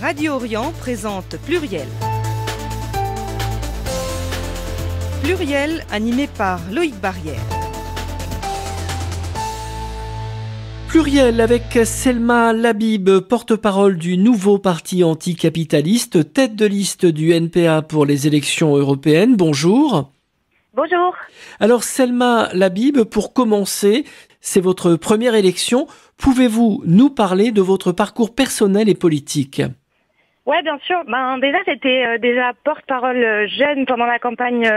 Radio Orient présente Pluriel. Pluriel animé par Loïc Barrière. Pluriel avec Selma Labib, porte-parole du nouveau parti anticapitaliste, tête de liste du NPA pour les élections européennes. Bonjour. Bonjour. Alors Selma Labib, pour commencer, c'est votre première élection. Pouvez-vous nous parler de votre parcours personnel et politique ? Ouais, bien sûr. Déjà, j'étais déjà porte-parole jeune pendant la campagne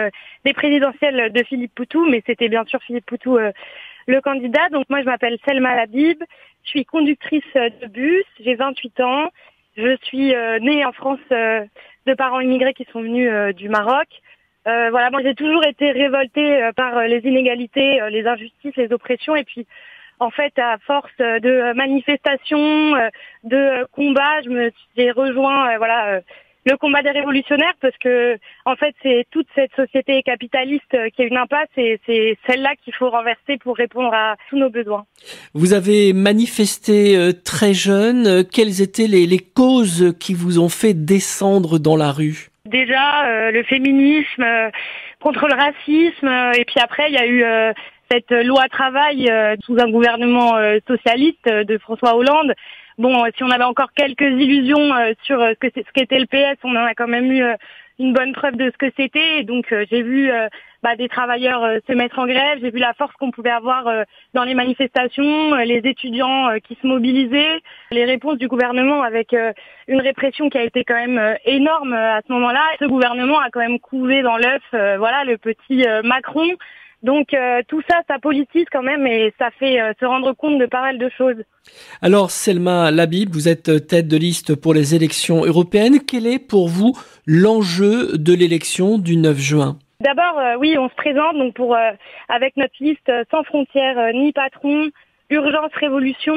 des présidentielles de Philippe Poutou, mais c'était bien sûr Philippe Poutou le candidat. Donc moi, je m'appelle Selma Labib, je suis conductrice de bus, j'ai 28 ans, je suis née en France de parents immigrés qui sont venus du Maroc. Moi j'ai toujours été révoltée par les inégalités, les injustices, les oppressions, et puis en fait, à force de manifestations, de combats, j'ai rejoint le combat des révolutionnaires, parce que en fait c'est toute cette société capitaliste qui a une impasse, et c'est celle-là qu'il faut renverser pour répondre à tous nos besoins. Vous avez manifesté très jeune. Quelles étaient les causes qui vous ont fait descendre dans la rue ? Déjà le féminisme, contre le racisme, et puis après il y a eu cette loi travail sous un gouvernement socialiste de François Hollande. Bon, si on avait encore quelques illusions sur ce qu'était le PS, on en a quand même eu une bonne preuve de ce que c'était. Et donc j'ai vu des travailleurs se mettre en grève, j'ai vu la force qu'on pouvait avoir dans les manifestations, les étudiants qui se mobilisaient, les réponses du gouvernement avec une répression qui a été quand même énorme à ce moment-là. Ce gouvernement a quand même couvé dans l'œuf le petit Macron. Donc tout ça, ça politise quand même, et ça fait se rendre compte de pas mal de choses. Alors Selma Labib, vous êtes tête de liste pour les élections européennes. Quel est pour vous l'enjeu de l'élection du 9 juin ? D'abord, oui, on se présente donc avec notre liste Sans frontières ni patron, Urgence Révolution,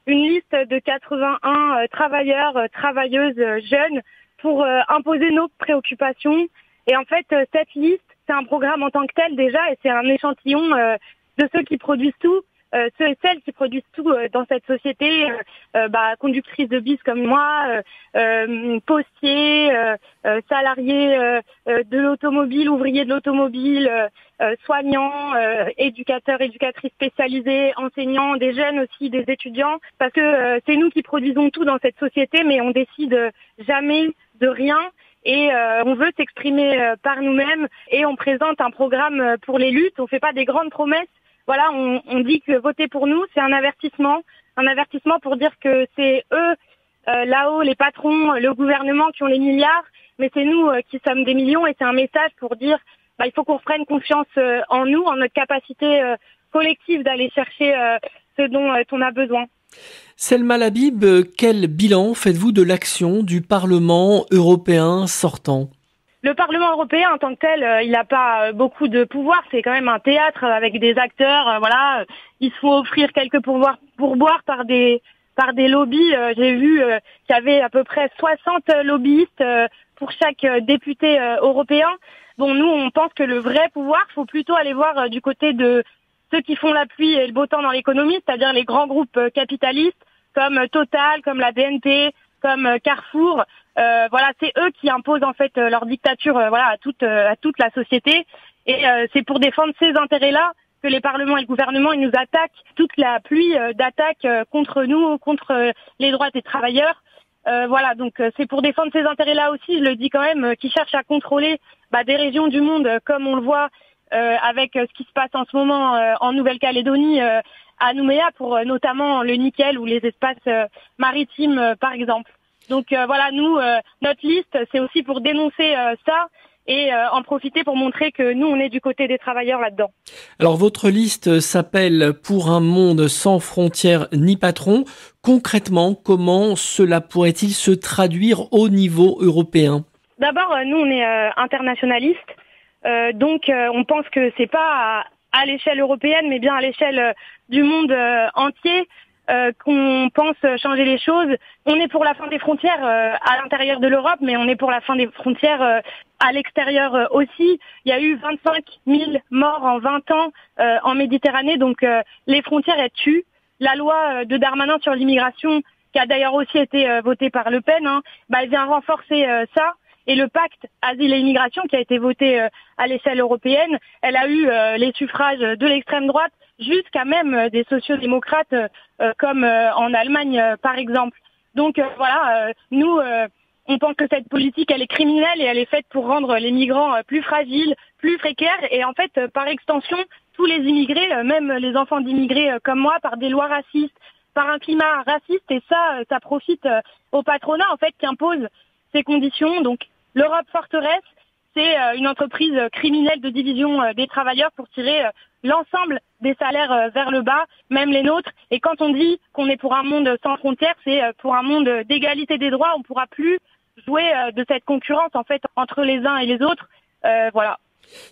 une liste de 81 travailleurs, travailleuses jeunes pour imposer nos préoccupations. Et en fait, cette liste, c'est un programme en tant que tel déjà, et c'est un échantillon de ceux qui produisent tout, ceux et celles qui produisent tout dans cette société, conductrices de bus comme moi, postiers, salariés de l'automobile, ouvriers de l'automobile, soignants, éducateurs, éducatrices spécialisées, enseignants, des jeunes aussi, des étudiants, parce que c'est nous qui produisons tout dans cette société, mais on décide jamais de rien. Et on veut s'exprimer par nous-mêmes, et on présente un programme pour les luttes. On fait pas des grandes promesses. Voilà, on dit que voter pour nous, c'est un avertissement pour dire que c'est eux là-haut, les patrons, le gouvernement qui ont les milliards, mais c'est nous qui sommes des millions, et c'est un message pour dire il faut qu'on reprenne confiance en nous, en notre capacité collective d'aller chercher ce dont on a besoin. Selma Labib, quel bilan faites-vous de l'action du Parlement européen sortant ? Le Parlement européen en tant que tel, il n'a pas beaucoup de pouvoir. C'est quand même un théâtre avec des acteurs. Il se faut offrir quelques pourboires par des lobbies. J'ai vu qu'il y avait à peu près 60 lobbyistes pour chaque député européen. Bon, nous, on pense que le vrai pouvoir, faut plutôt aller voir du côté de ceux qui font la pluie et le beau temps dans l'économie, c'est-à-dire les grands groupes capitalistes comme Total, comme la BNP, comme Carrefour. C'est eux qui imposent en fait leur dictature à toute la société. Et c'est pour défendre ces intérêts-là que les parlements et le gouvernement ils nous attaquent. Toute la pluie d'attaques contre nous, contre les droits des travailleurs. Donc c'est pour défendre ces intérêts-là aussi, je le dis quand même, qui cherchent à contrôler des régions du monde, comme on le voit avec ce qui se passe en ce moment en Nouvelle-Calédonie, à Nouméa, pour notamment le nickel ou les espaces maritimes par exemple. Donc nous, notre liste, c'est aussi pour dénoncer ça et en profiter pour montrer que nous, on est du côté des travailleurs là-dedans. Alors votre liste s'appelle « Pour un monde sans frontières ni patron ». Concrètement, comment cela pourrait-il se traduire au niveau européen ? D'abord, nous, on est internationalistes. Donc on pense que c'est pas à l'échelle européenne, mais bien à l'échelle du monde entier qu'on pense changer les choses. On est pour la fin des frontières à l'intérieur de l'Europe, mais on est pour la fin des frontières à l'extérieur aussi. Il y a eu 25 000 morts en 20 ans en Méditerranée, donc les frontières elles tuent. La loi de Darmanin sur l'immigration, qui a d'ailleurs aussi été voté par Le Pen, elle vient renforcer ça. Et le pacte Asile et Immigration qui a été voté à l'échelle européenne, elle a eu les suffrages de l'extrême droite jusqu'à même des sociodémocrates comme en Allemagne par exemple. Donc nous on pense que cette politique elle est criminelle et elle est faite pour rendre les migrants plus fragiles, plus précaires et en fait par extension tous les immigrés, même les enfants d'immigrés comme moi, par des lois racistes, par un climat raciste et ça profite au patronat en fait qui impose ces conditions. Donc l'Europe forteresse, c'est une entreprise criminelle de division des travailleurs pour tirer l'ensemble des salaires vers le bas, même les nôtres. Et quand on dit qu'on est pour un monde sans frontières, c'est pour un monde d'égalité des droits. On ne pourra plus jouer de cette concurrence en fait entre les uns et les autres. Voilà.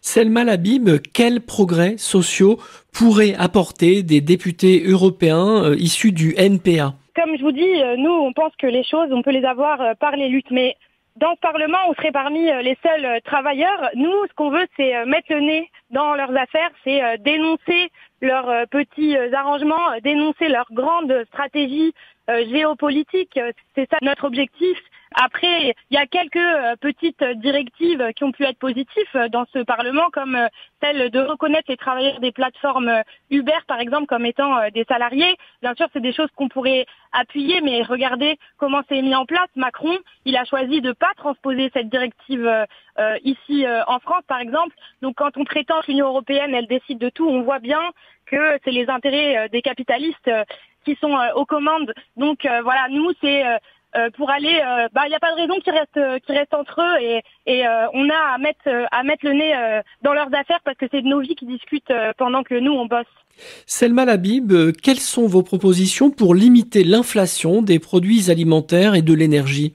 Selma Labib, quels progrès sociaux pourraient apporter des députés européens issus du NPA? Comme je vous dis, nous on pense que les choses, on peut les avoir par les luttes, mais dans ce Parlement, on serait parmi les seuls travailleurs. Nous, ce qu'on veut, c'est mettre le nez dans leurs affaires, c'est dénoncer leurs petits arrangements, dénoncer leurs grandes stratégies géopolitiques. C'est ça notre objectif. Après, il y a quelques petites directives qui ont pu être positives dans ce Parlement, comme celle de reconnaître les travailleurs des plateformes Uber, par exemple, comme étant des salariés. Bien sûr, c'est des choses qu'on pourrait appuyer, mais regardez comment c'est mis en place. Macron, il a choisi de pas transposer cette directive ici en France, par exemple. Donc, quand on prétend que l'Union européenne, elle décide de tout, on voit bien que c'est les intérêts des capitalistes qui sont aux commandes. Donc, nous, c'est pour aller, il n'y a pas de raison qu'ils restent entre eux et on a à mettre le nez dans leurs affaires parce que c'est de nos vies qui discutent pendant que nous on bosse. Selma Labib, quelles sont vos propositions pour limiter l'inflation des produits alimentaires et de l'énergie?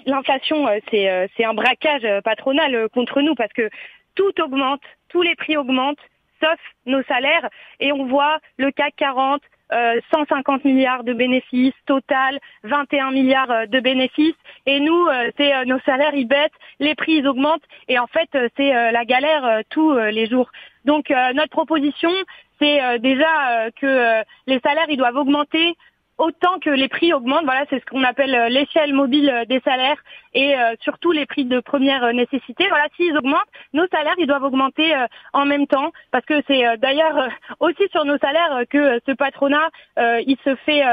L'inflation, c'est un braquage patronal contre nous parce que tout augmente, tous les prix augmentent, sauf nos salaires et on voit le CAC 40. 150 milliards de bénéfices, Total 21 milliards de bénéfices et nous c'est nos salaires ils baissent, les prix ils augmentent et en fait c'est la galère tous les jours. Donc notre proposition c'est déjà que les salaires ils doivent augmenter autant que les prix augmentent. Voilà, c'est ce qu'on appelle l'échelle mobile des salaires et surtout les prix de première nécessité. Voilà, s'ils augmentent, nos salaires ils doivent augmenter en même temps parce que c'est d'ailleurs aussi sur nos salaires que ce patronat il se fait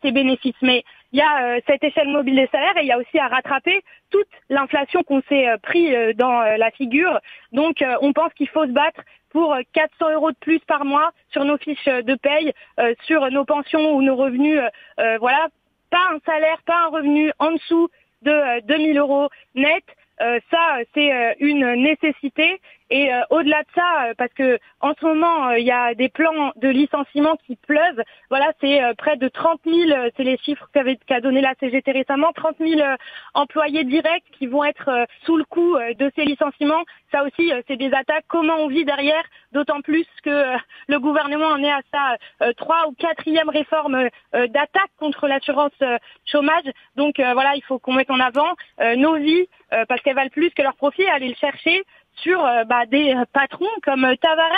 ses bénéfices. Mais il y a cette échelle mobile des salaires et il y a aussi à rattraper toute l'inflation qu'on s'est pris dans la figure. Donc on pense qu'il faut se battre pour 400 € de plus par mois sur nos fiches de paye, sur nos pensions ou nos revenus. Pas un salaire, pas un revenu en dessous de 2000 € net. Ça, c'est une nécessité. Et au-delà de ça, parce que en ce moment, il y a des plans de licenciement qui pleuvent. Voilà, c'est près de 30 000, c'est les chiffres qu'a donné la CGT récemment, 30 000 employés directs qui vont être sous le coup de ces licenciements. Ça aussi, c'est des attaques. Comment on vit derrière? D'autant plus que le gouvernement en est à sa 3e ou 4e réforme d'attaque contre l'assurance chômage. Donc il faut qu'on mette en avant nos vies parce qu'elles valent plus que leur profit. Aller le chercher sur des patrons comme Tavares,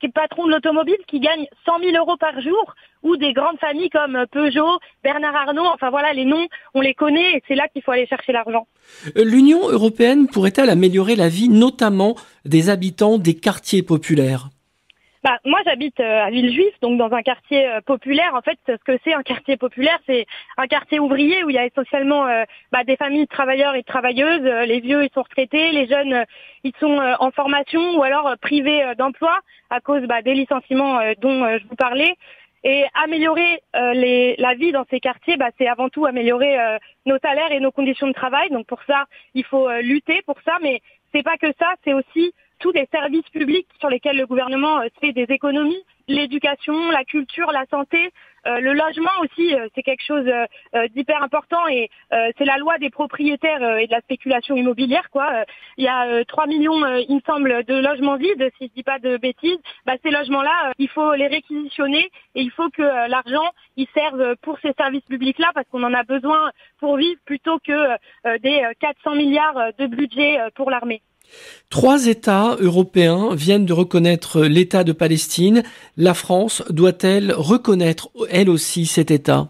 qui est patron de l'automobile, qui gagne 100 000 € par jour, ou des grandes familles comme Peugeot, Bernard Arnault, enfin voilà, les noms, on les connaît et c'est là qu'il faut aller chercher l'argent. L'Union européenne pourrait-elle améliorer la vie, notamment des habitants des quartiers populaires? Moi, j'habite à Villejuif, donc dans un quartier populaire. En fait, ce que c'est un quartier populaire, c'est un quartier ouvrier où il y a essentiellement des familles de travailleurs et de travailleuses. Les vieux, ils sont retraités, les jeunes, ils sont en formation ou alors privés d'emploi à cause des licenciements dont je vous parlais. Et améliorer la vie dans ces quartiers, c'est avant tout améliorer nos salaires et nos conditions de travail. Donc pour ça, il faut lutter pour ça, mais c'est pas que ça, c'est aussi tous les services publics sur lesquels le gouvernement fait des économies, l'éducation, la culture, la santé, le logement aussi, c'est quelque chose d'hyper important et c'est la loi des propriétaires et de la spéculation immobilière, quoi. Il y a 3 millions, il me semble, de logements vides, si je dis pas de bêtises. Ces logements-là, il faut les réquisitionner et il faut que l'argent, il serve pour ces services publics-là parce qu'on en a besoin pour vivre plutôt que des 400 milliards de budget pour l'armée. 3 États européens viennent de reconnaître l'État de Palestine. La France doit-elle reconnaître, elle aussi, cet État?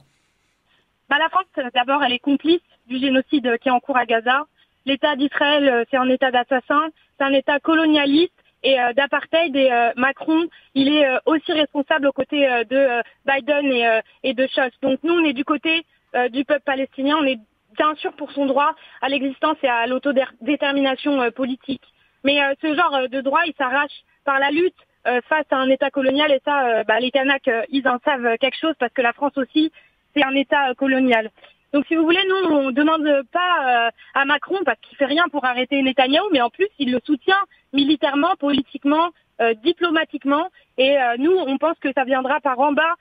La France, d'abord, elle est complice du génocide qui est en cours à Gaza. L'État d'Israël, c'est un État d'assassins, c'est un État colonialiste et d'apartheid. Et Macron, il est aussi responsable aux côtés de Biden et de Scholz. Donc nous, on est du côté du peuple palestinien. On est bien sûr pour son droit à l'existence et à l'autodétermination politique. Mais ce genre de droit, il s'arrache par la lutte face à un État colonial. Et ça, les Kanaks, ils en savent quelque chose parce que la France aussi, c'est un État colonial. Donc si vous voulez, nous, on demande pas à Macron parce qu'il fait rien pour arrêter Netanyahou, mais en plus, il le soutient militairement, politiquement, diplomatiquement. Et nous, on pense que ça viendra par en bas.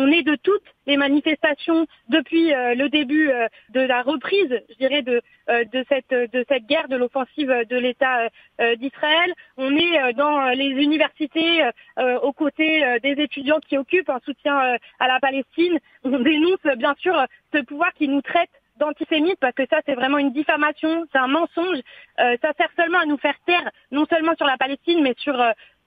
On est de toutes les manifestations depuis le début de la reprise, je dirais, de cette guerre, de l'offensive de l'État d'Israël. On est dans les universités aux côtés des étudiants qui occupent un soutien à la Palestine. On dénonce bien sûr ce pouvoir qui nous traite d'antisémites parce que ça c'est vraiment une diffamation, c'est un mensonge. Ça sert seulement à nous faire taire, non seulement sur la Palestine mais sur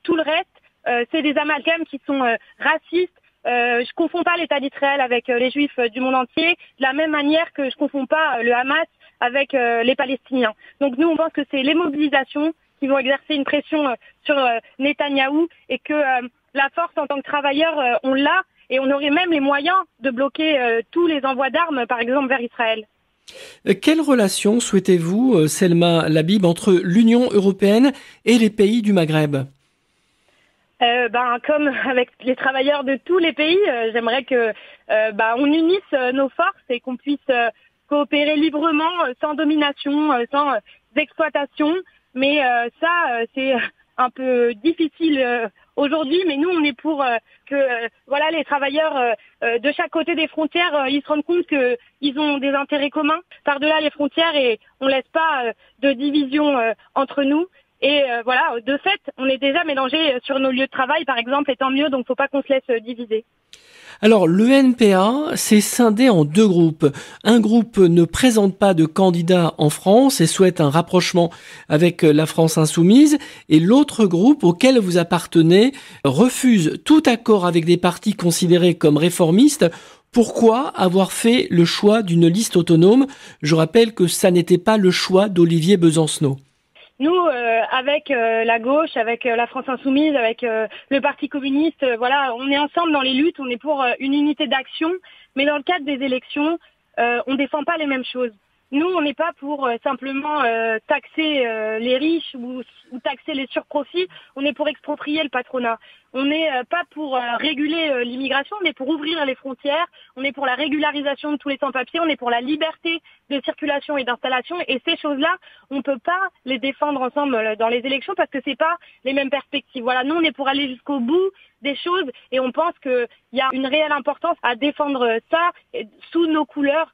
tout le reste. C'est des amalgames qui sont racistes. Je confonds pas l'État d'Israël avec les Juifs du monde entier, de la même manière que je confonds pas le Hamas avec les Palestiniens. Donc nous, on pense que c'est les mobilisations qui vont exercer une pression sur Netanyahou et que la force en tant que travailleur, on l'a et on aurait même les moyens de bloquer tous les envois d'armes, par exemple, vers Israël. Quelle relation souhaitez-vous, Selma Labib, entre l'Union européenne et les pays du Maghreb ? Comme avec les travailleurs de tous les pays, j'aimerais que on unisse nos forces et qu'on puisse coopérer librement, sans domination, sans exploitation. Mais c'est un peu difficile aujourd'hui. Mais nous, on est pour que les travailleurs de chaque côté des frontières, ils se rendent compte qu'ils ont des intérêts communs par-delà les frontières et on laisse pas de division entre nous. Et de fait, on est déjà mélangés sur nos lieux de travail, par exemple, et tant mieux, donc faut pas qu'on se laisse diviser. Alors, l'ENPA s'est scindé en deux groupes. Un groupe ne présente pas de candidat en France et souhaite un rapprochement avec la France insoumise. Et l'autre groupe, auquel vous appartenez, refuse tout accord avec des partis considérés comme réformistes. Pourquoi avoir fait le choix d'une liste autonome ? Je rappelle que ça n'était pas le choix d'Olivier Besancenot. Nous, avec la gauche, avec la France insoumise, avec le Parti communiste, on est ensemble dans les luttes, on est pour une unité d'action, mais dans le cadre des élections, on défend pas les mêmes choses. Nous, on n'est pas pour simplement taxer les riches ou taxer les surprofits, on est pour exproprier le patronat. On n'est pas pour réguler l'immigration, on est pour ouvrir les frontières, on est pour la régularisation de tous les sans-papiers, on est pour la liberté de circulation et d'installation. Et ces choses-là, on ne peut pas les défendre ensemble dans les élections parce que c'est pas les mêmes perspectives. Voilà, nous, on est pour aller jusqu'au bout des choses et on pense qu'il y a une réelle importance à défendre ça sous nos couleurs,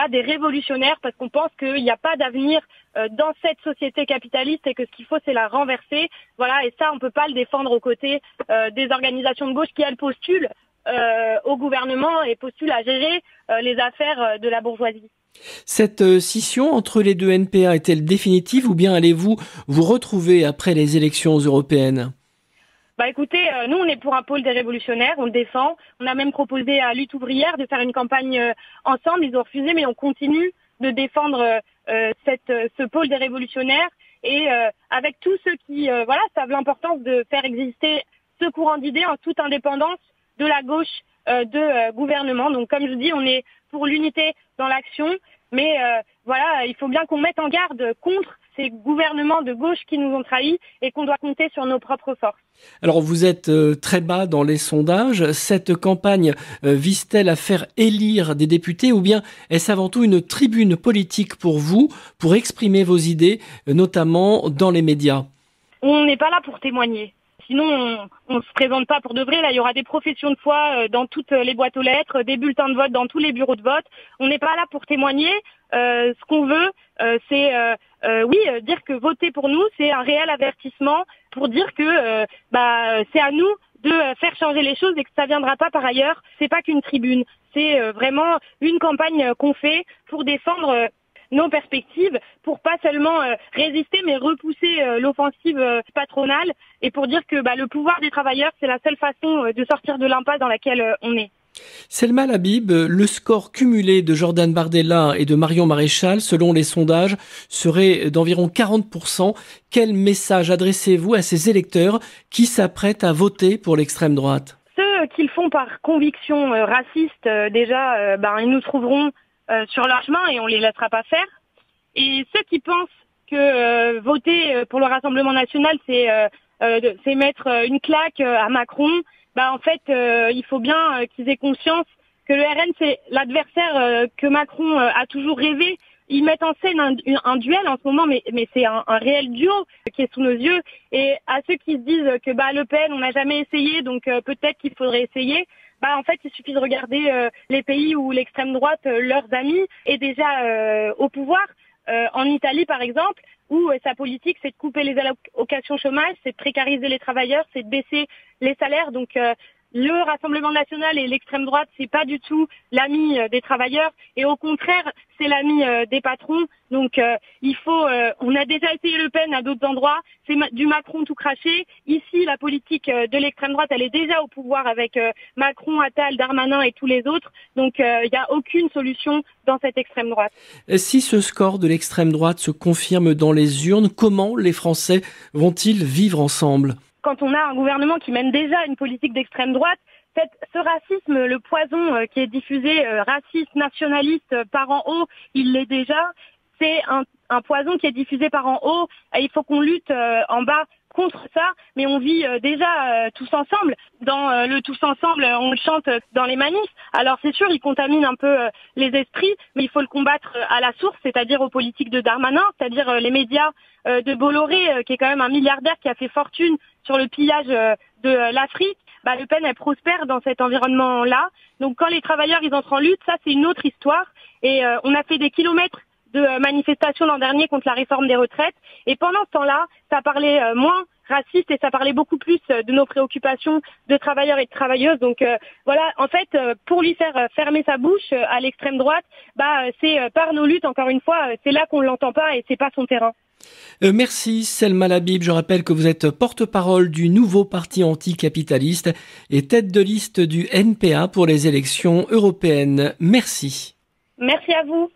des révolutionnaires, parce qu'on pense qu'il n'y a pas d'avenir dans cette société capitaliste et que ce qu'il faut, c'est la renverser. Voilà, et ça, on peut pas le défendre aux côtés des organisations de gauche qui, elles, postulent au gouvernement et postulent à gérer les affaires de la bourgeoisie. Cette scission entre les deux NPA est-elle définitive ou bien allez-vous vous retrouver après les élections européennes ? Écoutez, nous on est pour un pôle des révolutionnaires, on le défend. On a même proposé à Lutte ouvrière de faire une campagne ensemble, ils ont refusé, mais on continue de défendre ce pôle des révolutionnaires et avec tous ceux qui savent l'importance de faire exister ce courant d'idées en toute indépendance de la gauche de gouvernement. Donc comme je dis, on est pour l'unité dans l'action, mais il faut bien qu'on mette en garde contre ces gouvernements de gauche qui nous ont trahis et qu'on doit compter sur nos propres forces. Alors vous êtes très bas dans les sondages. Cette campagne vise-t-elle à faire élire des députés ou bien est-ce avant tout une tribune politique pour vous, pour exprimer vos idées, notamment dans les médias ? On n'est pas là pour témoigner. Sinon, on se présente pas pour de vrai. Là, il y aura des professions de foi dans toutes les boîtes aux lettres, des bulletins de vote dans tous les bureaux de vote. On n'est pas là pour témoigner. Ce qu'on veut, c'est dire que voter pour nous, c'est un réel avertissement pour dire que c'est à nous de faire changer les choses et que ça viendra pas par ailleurs. C'est pas qu'une tribune. C'est vraiment une campagne qu'on fait pour défendre nos perspectives, pour pas seulement résister mais repousser l'offensive patronale et pour dire que le pouvoir des travailleurs, c'est la seule façon de sortir de l'impasse dans laquelle on est. Selma Labib, le score cumulé de Jordan Bardella et de Marion Maréchal, selon les sondages, serait d'environ 40%. Quel message adressez-vous à ces électeurs qui s'apprêtent à voter pour l'extrême droite ? Ceux qui le font par conviction raciste, ils nous trouveront sur leur chemin et on les laissera pas faire. Et ceux qui pensent que voter pour le Rassemblement national, c'est mettre une claque à Macron, il faut bien qu'ils aient conscience que le RN, c'est l'adversaire que Macron a toujours rêvé. Ils mettent en scène un duel en ce moment, mais c'est un réel duo qui est sous nos yeux. Et à ceux qui se disent que Le Pen, on n'a jamais essayé, donc peut-être qu'il faudrait essayer. Il suffit de regarder les pays où l'extrême droite, leurs amis, est déjà au pouvoir. En Italie, par exemple, où sa politique, c'est de couper les allocations chômage, c'est de précariser les travailleurs, c'est de baisser les salaires. Donc, le Rassemblement national et l'extrême droite, c'est pas du tout l'ami des travailleurs, et au contraire, c'est l'ami des patrons. Donc, on a déjà essayé Le Pen à d'autres endroits, c'est du Macron tout craché. Ici, la politique de l'extrême droite, elle est déjà au pouvoir avec Macron, Attal, Darmanin et tous les autres. Donc, il n'y a aucune solution dans cette extrême droite. Si ce score de l'extrême droite se confirme dans les urnes, comment les Français vont-ils vivre ensemble ? Quand on a un gouvernement qui mène déjà une politique d'extrême droite, ce racisme, le poison qui est diffusé, raciste, nationaliste, par en haut, il l'est déjà. C'est un poison qui est diffusé par en haut. Et il faut qu'on lutte en bas contre ça, mais on vit déjà tous ensemble. Dans le tous ensemble, on le chante dans les manifs. Alors c'est sûr, il contamine un peu les esprits, mais il faut le combattre à la source, c'est-à-dire aux politiques de Darmanin, c'est-à-dire les médias de Bolloré, qui est quand même un milliardaire qui a fait fortune sur le pillage de l'Afrique. Le Pen, elle prospère dans cet environnement-là. Donc quand les travailleurs, ils entrent en lutte, ça c'est une autre histoire. Et on a fait des kilomètres de manifestations l'an dernier contre la réforme des retraites. Et pendant ce temps-là, ça parlait moins raciste et ça parlait beaucoup plus de nos préoccupations de travailleurs et de travailleuses. Donc pour lui faire fermer sa bouche à l'extrême droite, c'est par nos luttes, encore une fois, c'est là qu'on l'entend pas et c'est pas son terrain. Merci Selma Labib. Je rappelle que vous êtes porte-parole du nouveau parti anticapitaliste et tête de liste du NPA pour les élections européennes. Merci. Merci à vous.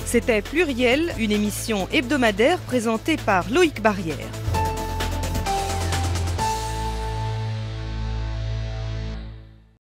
C'était Pluriel, une émission hebdomadaire présentée par Loïc Barrière.